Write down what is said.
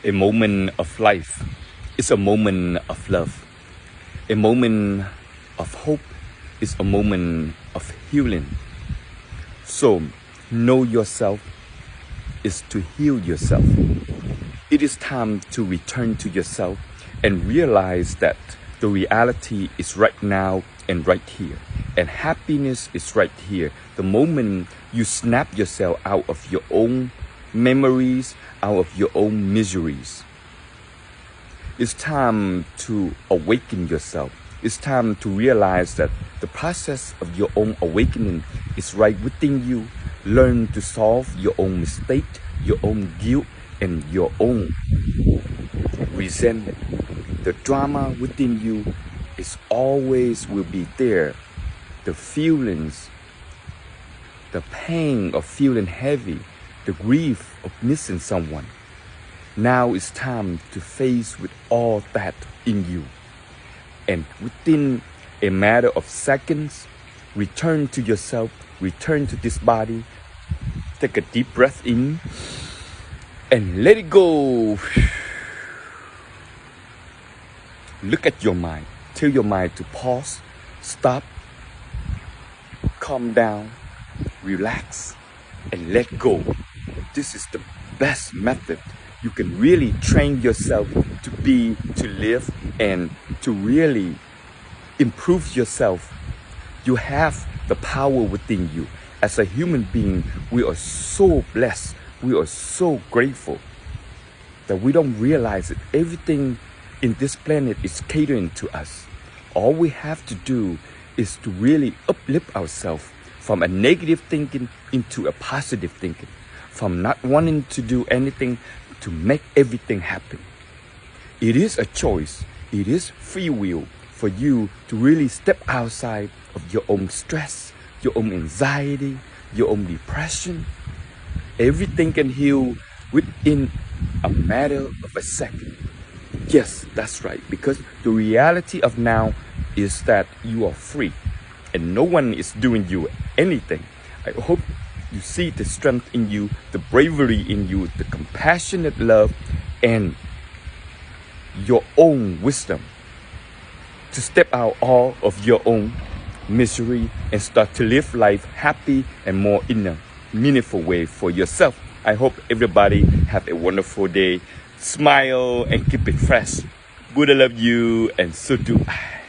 A moment of life is a moment of love. A moment of hope is a moment of healing. So, know yourself is to heal yourself. It is time to return to yourself and realize that the reality is right now and right here. And happiness is right here. The moment you snap yourself out of your own memories, out of your own miseries. It's time to awaken yourself. It's time to realize that the process of your own awakening is right within you. Learn to solve your own mistake, your own guilt, and your own resentment. The drama within you is always will be there. The feelings, the pain of feeling heavy, the grief of missing someone. Now it's time to face with all that in you. And within a matter of seconds, return to yourself, return to this body, take a deep breath in, and let it go. Look at your mind. Tell your mind to pause, stop, calm down, relax, and let go. This is the best method. You can really train yourself to live and to really improve yourself. You have the power within you. As a human being, we are so blessed. We are so grateful that we don't realize it. Everything in this planet is catering to us. All we have to do is to really uplift ourselves from a negative thinking into a positive thinking. From not wanting to do anything to make everything happen. It is a choice. It is free will for you to really step outside of your own stress, your own anxiety, your own depression. Everything can heal within a matter of a second. Yes, that's right. Because the reality of now is that you are free and no one is doing you anything. I hope you see the strength in you, the bravery in you, the compassionate love, and your own wisdom to step out all of your own misery and start to live life happy and more in a meaningful way for yourself. I hope everybody have a wonderful day. Smile and keep it fresh. Buddha love you, and so do I.